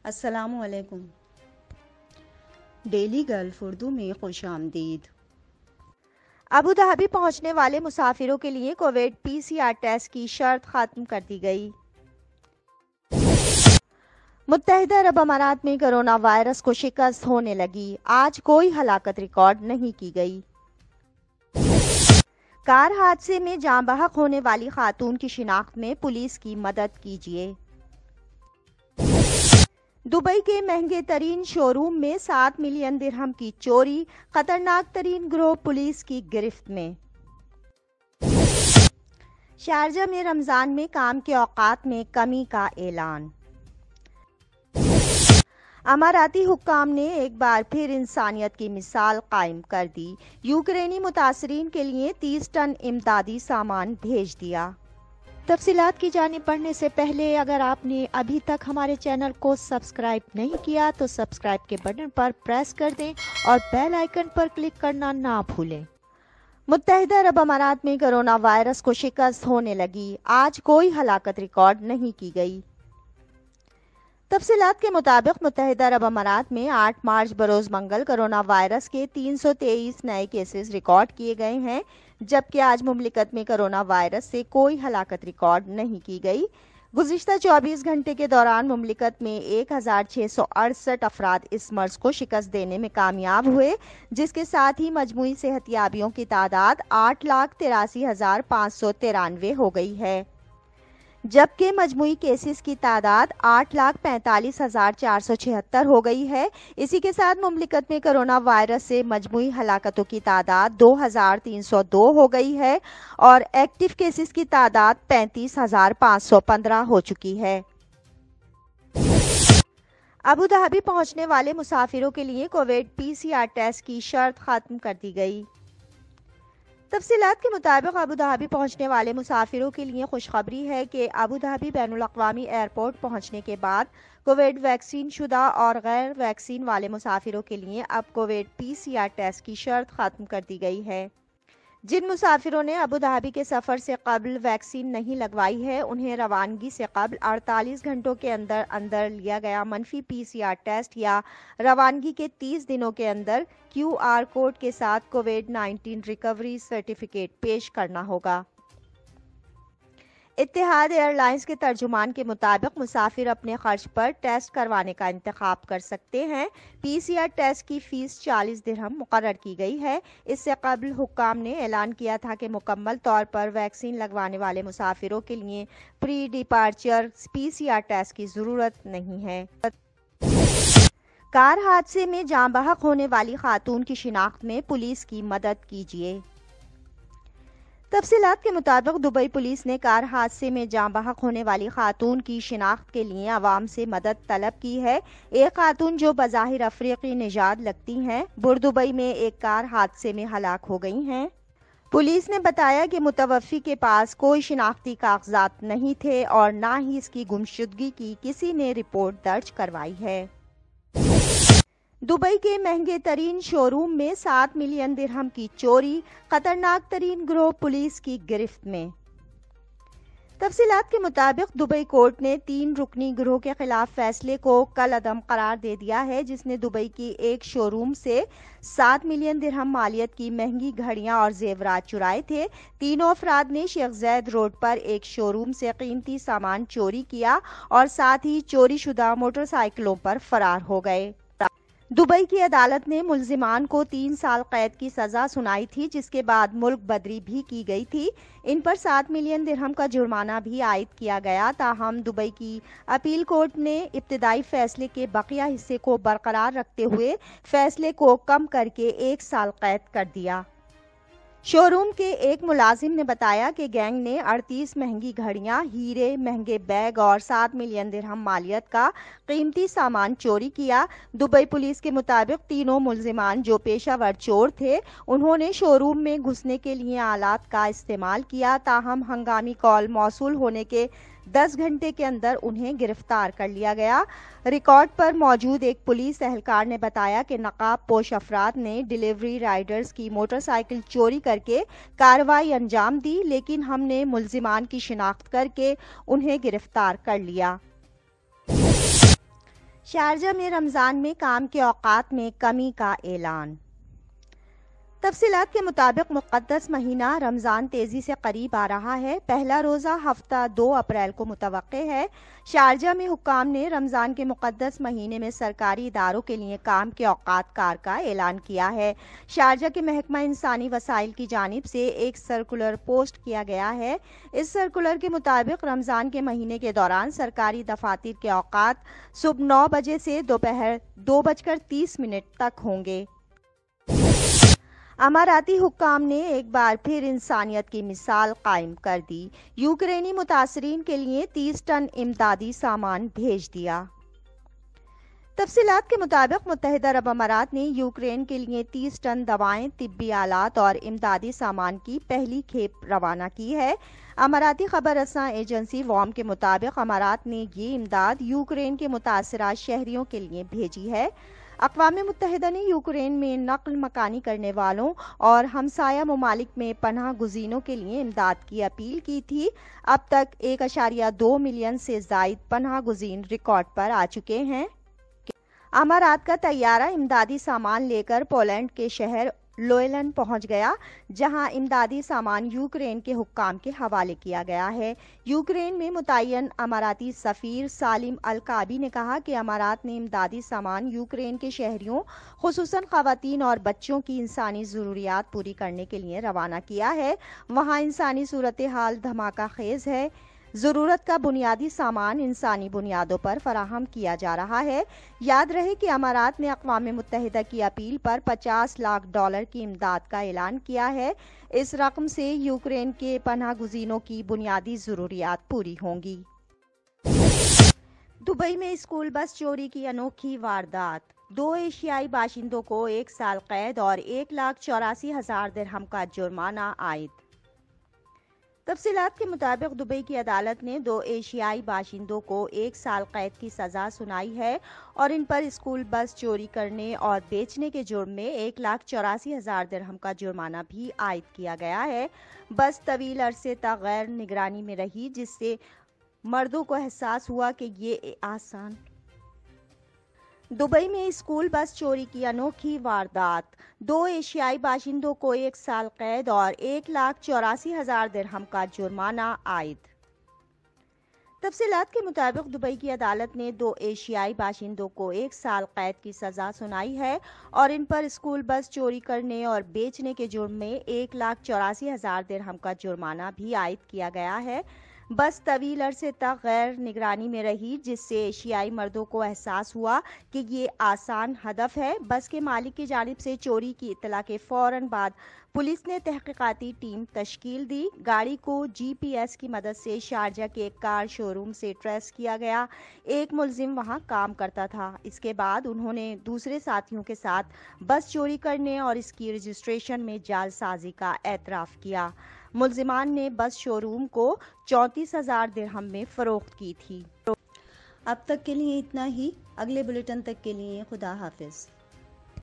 السلام علیکم۔ Daily golf Urdu میں خوش آمدید۔ ابوظہبی پہنچنے والے مسافروں کے لیے کووڈ PCR ٹیسٹ کی شرط ختم کر دی گئی۔ متحدہ عرب امارات میں کرونا وائرس کو شکست ہونے لگی، آج کوئی ہلاکت ریکارڈ نہیں کی گئی۔ کار حادثے میں جاں بحق ہونے والی خاتون کی شناخت میں پولیس کی مدد کیجیے۔ دبئی کے مہنگے ترین شو روم میں 7 ملین درہم کی چوری، خطرناک ترین گروہ پولیس کی گرفت میں۔ شارجہ میں رمضان میں کام کے اوقات میں کمی کا اعلان۔ اماراتی حکام نے ایک بار پھر انسانیت کی مثال قائم کر دی، یوکرینی متاثرین کے لیے 30 ٹن امدادی سامان بھیج دیا۔ تفصیلات کی جانب بڑھنے سے پہلے اگر آپ نے ابھی تک ہمارے چینل کو سبسکرائب نہیں کیا تو سبسکرائب کے بٹن پر پریس کر دیں اور بیل آئیکن پر کلک کرنا نہ بھولیں۔ متحدہ عرب امارات میں کرونا وائرس کو شکست ہونے لگی، آج کوئی ہلاکت ریکارڈ نہیں کی گئی۔ تفصیلات کے مطابق متحدہ عرب امارات میں 8 مارچ بروز منگل کرونا وائرس کے 323 نئے کیسز ریکارڈ کیے گئے ہیں، جبکہ آج مملکت میں کرونا وائرس سے کوئی ہلاکت ریکارڈ نہیں کی گئی۔ گزشتہ 24 گھنٹے کے دوران مملکت میں 1668 افراد اس مرض کو شکست دینے میں کامیاب ہوئے، جس کے ساتھ ہی مجموعی صحت یابیوں کی تعداد 8,83,593 ہو گئی ہے، جبکہ مجموعی کیسز کی تعداد 8,45,476 ہو گئی ہے۔ اسی کے ساتھ مملکت میں کرونا وائرس سے مجموعی ہلاکتوں کی تعداد 2,302 ہو گئی ہے اور ایکٹیو کیسز کی تعداد 35,515 ہو چکی ہے۔ ابوظہبی پہنچنے والے مسافروں کے لیے کووڈ PCR ٹیسٹ کی شرط ختم کر دی گئی۔ تفصیلات کے مطابق ابوظہبی پہنچنے والے مسافروں کے لیے خوشخبری ہے کہ ابوظہبی بین الاقوامی ایئرپورٹ پہنچنے کے بعد کووڈ ویکسین شدہ اور غیر ویکسین والے مسافروں کے لیے اب کووڈ PCR ٹیسٹ کی شرط ختم کر دی گئی ہے۔ جن مسافروں نے ابوظہبی کے سفر سے قبل ویکسین نہیں لگوائی ہے، انہیں روانگی سے قبل 48 گھنٹوں کے اندر اندر لیا گیا منفی PCR ٹیسٹ یا روانگی کے 30 دنوں کے اندر QR کوڈ کے ساتھ کووڈ-19 ریکوری سرٹیفکیٹ پیش کرنا ہوگا۔ اتحاد ایئر لائنز کے ترجمان کے مطابق مسافر اپنے خرچ پر ٹیسٹ کروانے کا انتخاب کر سکتے ہیں۔ PCR ٹیسٹ کی فیس 40 درہم مقرر کی گئی ہے۔ اس سے قبل حکام نے اعلان کیا تھا کہ مکمل طور پر ویکسین لگوانے والے مسافروں کے لیے پری ڈیپارچر PCR ٹیسٹ کی ضرورت نہیں ہے۔ کار حادثے میں جاں بحق ہونے والی خاتون کی شناخت میں پولیس کی مدد کیجیے۔ تفصیلات کے مطابق دبئی پولیس نے کار حادثے میں جاں بحق ہونے والی خاتون کی شناخت کے لیے عوام سے مدد طلب کی ہے۔ ایک خاتون جو بظاہر افریقی نژاد لگتی ہیں، بردبئی میں ایک کار حادثے میں ہلاک ہو گئی ہیں۔ پولیس نے بتایا کہ متوفی کے پاس کوئی شناختی کاغذات نہیں تھے اور نہ ہی اس کی گمشدگی کی کسی نے رپورٹ درج کروائی ہے۔ دبئی کے مہنگے ترین شو روم میں 7 ملین درہم کی چوری، خطرناک ترین گروہ پولیس کی گرفت میں۔ تفصیلات کے مطابق دبئی کورٹ نے 3 رکنی گروہ کے خلاف فیصلے کو کالعدم قرار دے دیا ہے، جس نے دبئی کی ایک شو روم سے 7 ملین درہم مالیت کی مہنگی گھڑیاں اور زیورات چرائے تھے۔ تینوں افراد نے شیخ زاید روڈ پر ایک شو روم سے قیمتی سامان چوری کیا اور ساتھ ہی چوری شدہ موٹر سائیکلوں پر فرار ہو گئے۔ دبئی کی عدالت نے ملزمان کو 3 سال قید کی سزا سنائی تھی، جس کے بعد ملک بدری بھی کی گئی تھی۔ ان پر 7 ملین درہم کا جرمانہ بھی عائد کیا گیا، تاہم دبئی کی اپیل کورٹ نے ابتدائی فیصلے کے بقیہ حصے کو برقرار رکھتے ہوئے فیصلے کو کم کر کے 1 سال قید کر دیا۔ شو روم کے ایک ملازم نے بتایا کہ گینگ نے 38 مہنگی گھڑیاں، ہیرے، مہنگے بیگ اور 7 ملین درہم مالیت کا قیمتی سامان چوری کیا۔ دبئی پولیس کے مطابق تینوں ملزمان جو پیشہ ور چور تھے، انہوں نے شو روم میں گھسنے کے لیے آلات کا استعمال کیا، تاہم ہنگامی کال موصول ہونے کے 10 گھنٹے کے اندر انہیں گرفتار کر لیا گیا۔ ریکارڈ پر موجود ایک پولیس اہلکار نے بتایا کہ نقاب پوش افراد نے ڈیلیوری رائڈرز کی موٹر سائیکل چوری کر کے کارروائی انجام دی، لیکن ہم نے ملزمان کی شناخت کر کے انہیں گرفتار کر لیا۔ شارجہ میں رمضان میں کام کے اوقات میں کمی کا اعلان۔ تفصیلات کے مطابق مقدس مہینہ رمضان تیزی سے قریب آ رہا ہے۔ پہلا روزہ ہفتہ 2 اپریل کو متوقع ہے۔ شارجہ میں حکام نے رمضان کے مقدس مہینے میں سرکاری اداروں کے لیے کام کے اوقات کار کا اعلان کیا ہے۔ شارجہ کے محکمہ انسانی وسائل کی جانب سے ایک سرکولر پوسٹ کیا گیا ہے۔ اس سرکولر کے مطابق رمضان کے مہینے کے دوران سرکاری دفاتر کے اوقات صبح 9 بجے سے دوپہر 2:30 تک ہوں گے۔ اماراتی حکام نے ایک بار پھر انسانیت کی مثال قائم کر دی۔ یوکرینی متاثرین کے لیے 30 ٹن امدادی سامان بھیج دیا۔ تفصیلات کے مطابق متحدہ عرب امارات نے یوکرین کے لیے 30 ٹن دوائیں، طبی آلات اور امدادی سامان کی پہلی کھیپ روانہ کی ہے۔ اماراتی خبر رساں ایجنسی وام کے مطابق امارات نے یہ امداد یوکرین کے متاثرہ شہریوں کے لیے بھیجی ہے۔ اقوام متحدہ نے یوکرین میں نقل مکانی کرنے والوں اور ہمسایہ ممالک میں پناہ گزینوں کے لیے امداد کی اپیل کی تھی۔ اب تک 1.2 ملین سے زائد پناہ گزین ریکارڈ پر آ چکے ہیں۔ امارات کا طیارہ امدادی سامان لے کر پولینڈ کے شہر لوئلن پہنچ گیا، جہاں امدادی سامان یوکرین کے حکام کے حوالے کیا گیا ہے۔ یوکرین میں متعین اماراتی سفیر سالم الکعبی نے کہا کہ امارات نے امدادی سامان یوکرین کے شہریوں، خصوصاً خواتین اور بچوں کی انسانی ضروریات پوری کرنے کے لیے روانہ کیا ہے۔ وہاں انسانی صورتحال دھماکہ خیز ہے۔ ضرورت کا بنیادی سامان انسانی بنیادوں پر فراہم کیا جا رہا ہے۔ یاد رہے کہ امارات نے اقوام متحدہ کی اپیل پر $50 لاکھ کی امداد کا اعلان کیا ہے۔ اس رقم سے یوکرین کے پناہ گزینوں کی بنیادی ضروریات پوری ہوں گی۔ دبئی میں اسکول بس چوری کی انوکھی واردات، 2 ایشیائی باشندوں کو 1 سال قید اور 1,84,000 درہم کا جرمانہ عائد۔ تفصیلات کے مطابق دبئی کی عدالت نے 2 ایشیائی باشندوں کو 1 سال قید کی سزا سنائی ہے اور ان پر اسکول بس چوری کرنے اور بیچنے کے جرم میں 1,84,000 درہم کا جرمانہ بھی عائد کیا گیا ہے۔ بس طویل عرصے تک غیر نگرانی میں رہی، جس سے مردوں کو احساس ہوا کہ یہ آسان۔ دبئی میں اسکول بس چوری کی انوکھی واردات، 2 ایشیائی باشندوں کو 1 سال قید اور 1,84,000 درہم کا جرمانہ عائد۔ تفصیلات کے مطابق دبئی کی عدالت نے 2 ایشیائی باشندوں کو 1 سال قید کی سزا سنائی ہے اور ان پر اسکول بس چوری کرنے اور بیچنے کے جرم میں 1,84,000 درہم کا جرمانہ بھی عائد کیا گیا ہے۔ بس طویل عرصے تک غیر نگرانی میں رہی، جس سے ایشیائی مردوں کو احساس ہوا کہ یہ آسان ہدف ہے۔ بس کے مالک کی جانب سے چوری کی اطلاع کے فوراً بعد پولیس نے تحقیقاتی ٹیم تشکیل دی۔ گاڑی کو GPS کی مدد سے شارجہ کے ایک کار شو روم سے ٹریس کیا گیا۔ ایک ملزم وہاں کام کرتا تھا۔ اس کے بعد انہوں نے دوسرے ساتھیوں کے ساتھ بس چوری کرنے اور اس کی رجسٹریشن میں جعل سازی کا اعتراف کیا۔ ملزمان نے بس شو روم کو 34,000 درہم میں فروخت کی تھی۔ اب تک کے لیے اتنا ہی۔ اگلے بلیٹن تک کے لیے خدا حافظ۔